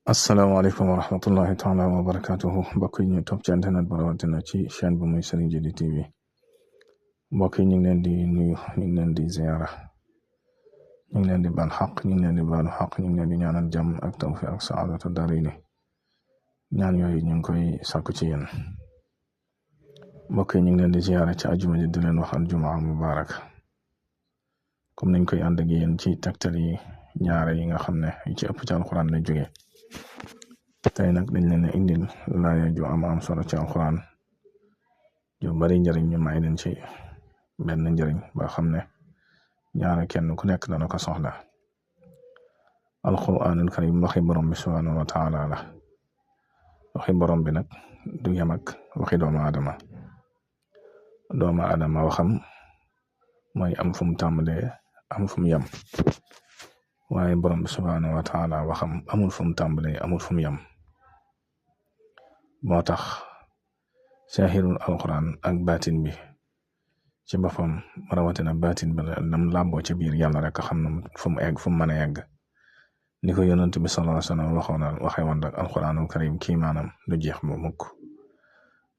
asalaamaaleykum wa rahmatullahi taala wa barakatuhu mbokk yi ñu topp ci internet ba rawatina ci chaîne bu muy Serigne Djily TV mbokk yi ñu ngi leen di nuyu ñu ngi leen di ziara ñu ngi leen di baal xaq ñu ngi leen di baalu xaq ñu ngi leen di ñaanal jàmm ak tawfiq ak saadatu daarayni ñaan yooyu ñu ngi koy sàkku ci yéen mbokk yi ñu ngi leen di ziara ci ajuma ji di leen wax aljumaa mubarak comme nañ koy ànd ak yéen ci tegtal yi ñaare yi nga xam ne yu ci ëpp ci alxuraan lay jógee tey nag dañ leen a indil laaya ju am solo ci alxuraan ju bari njëriñ ñu may leen ci benn njëriñ ba xam ne ñaare kenn ku nekk dana ko soxla. alxuraanul karim waxi borom bi subhaanahu wa taala la waxi borom bi nag du yem ak waxi doomu aadama waxam mooy am fu mu tàmbalee am fu mu yem waaye borom bi subhaanahu wa taala waxam amul fu mu tàmbalee amul fu mu yem. moo tax saahirul alquran ak baatin bi ci boppam rawatina baatin bi lam làmboo ci biir yàlla rek xam na fu mu egg fu mu mën a yegg ni ko yonent bi sallallahu alayhi wa sallam waxee woon rek alquranul karim kii maanaam du jeex bu mukk.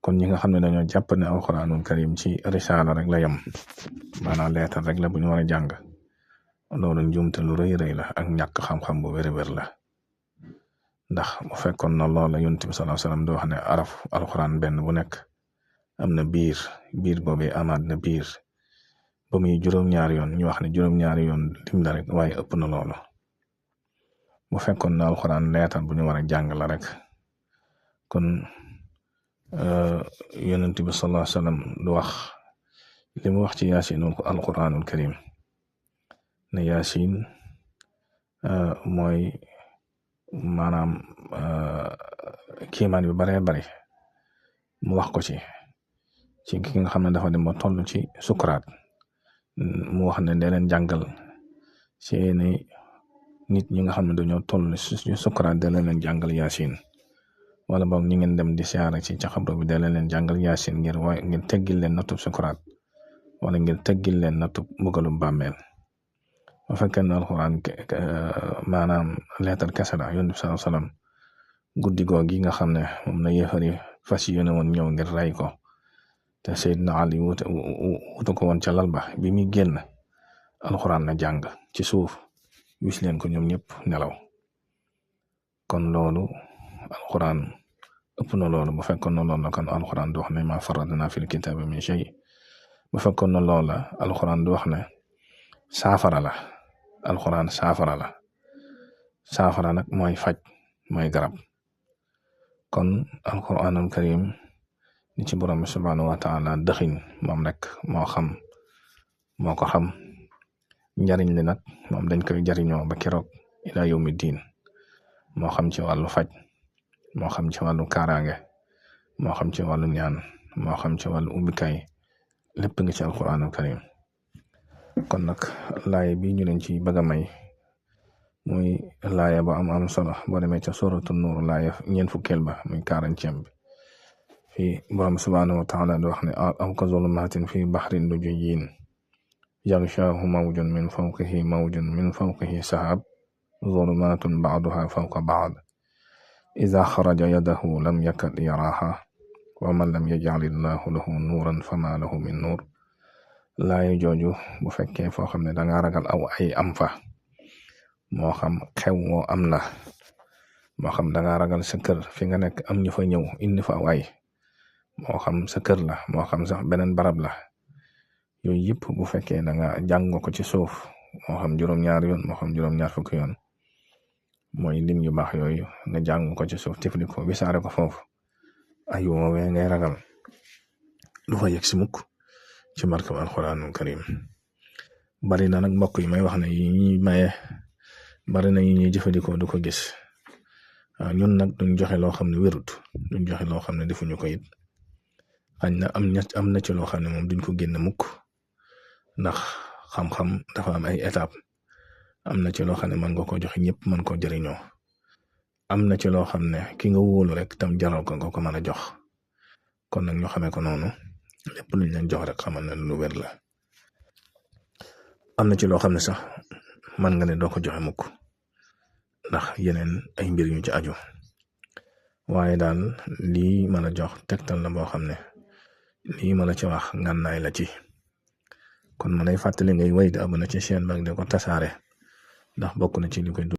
kon ñi nga xam ne dañoo jàpp ne alquranul karim ci risaala rek la yem maanaam leetar rek la bu ñu war a jàng loolu njuumte lu rëy la ak ñàkk xam-xam bu wér-wér la. ndax bu fekkoon na loola yonent bi sallallahu alayhi wasallam di wax ne araf alxuraan benn bu nekk am na biir boobee amaat na biir ba muy juróom-ñaari yoon ñu wax ne juróom-ñaari yoon lim la rek waaye ëpp na loolu. bu fekkoon na alxuraan leetar bu ñu war a jàng la rek kon yonent bi sallallahu alayhi wasallam du wax li mu wax ci yaasin alxuraanul karim ne yaasin mooy maanaam kiimaan yu baree bari mu wax ko ci ki nga xam ne dafa dem ba toll ci sukuraat mu wax ne dee leen jàngal seeni nit ñi nga xam ne dañoo toll ci sukuraat dee leen jàngal yaasin wala boog ñi ngeen dem di siyaara ci ca xabro bi dee leen jàngal yaasin ngir teggil leen natub sukuraat wala ngir teggil leen natub mbugalum bàmmeel. bu fekkee ne alxuraan maanaam leetar kese la yonent bi sallallahu alayhi wasallam guddi googu nga xam ne moom la yéefari fas yéene woon ñëw ngir rey ko te Seydina Ali wutu ko woon ca lal ba bi muy génn alxuraan la jàng ci suuf wis leen ko ñoom ñëpp nelaw. kon loolu alxuraan ëpp na loolu bu fekkoon na loolu la kon alxuraan du wax ne ma farratna fil kitaabi min shay bu fekkoon na loolu la alxuraan du wax ne saafara la. alxuraan saafara nag mooy faj mooy garab. kon alxuraanul karim ni ci borom bi subhaanahu wa taala dëxiñ moom rek moo ko xam njariñ li nag moom dañ koy jariñoo ba keroog ila yawmi diin moo xam ci wàllu faj moo xam ci wàllu kaaraange moo xam ci wàllu ñaan moo xam ci wàllu ubbikaay lépp nga ci alxuraanul karim. kon nag laaya bi ñu leen ci bëgg a may muy laaya ba am solo boo demee ca suratu nuur laaya ñeent fukkeel ba muy 40 bi fii borom subhaanahu wa taala di wax ne aw ka zulumatin fi baxrin lujjiyyin yaghshaahu mawjun min fawqihi sahab zulumatun ba'duha fawqa ba'd idha xaraja yadahu lam yakad yaraaha wa man lam yaj'alillahu lahu nuuran fama lahu min nuur. laayu jooju bu fekkee foo xam ne danga ragal aw ay am fa moo xam xew moo am la moo xam danga ragal sa kër fi nga nekk am ñu fa ñëw indi fa aw ay moo xam sa kër la moo xam sax beneen barab la yooyu yëpp bu fekkee danga jàng ko ci suuf moo xam juróom-ñaari yoon moo xam juróom-ñaar fukki yoon mooy lim yu baax yooyu nga jàng ko ci suuf tifli ko wisaare ko foofu ay woowee ngay ragal du fa yegg si mukk ci markab alxuraanul karim. bari na nag mbokk yi may wax ne yi ñuy maye bari na yi ñuy jëfandikoo du ko gis waaw ñun nag duñ joxe loo xam ne wérut duñ joxe loo xam ne defuñu ko it xañ na am na ci loo xam ne moom duñ ko génn mukk ndax xam-xam dafa am ay étape am na ci loo xam ne mën nga ko joxe ñëpp mën koo jëriñoo am na ci loo xam ne ki nga wóolu rek tam jaral ko nga ko mën a jox kon nag ñu xamee ko noonu lépp luñ leen jox rek xamal ne lu wér la. am na ci loo xam ne sax man nga ne doo ko joxe mukk ndax yeneen ay mbir yu ci aju waaye daal lii ma la jox tegtal la boo xam ne lii ma la ci wax ngànnaay la ci kon ma lay fàttali ngay way di abonné ci chaîne bi ak di ko tasaare ndax bokk na ci li koy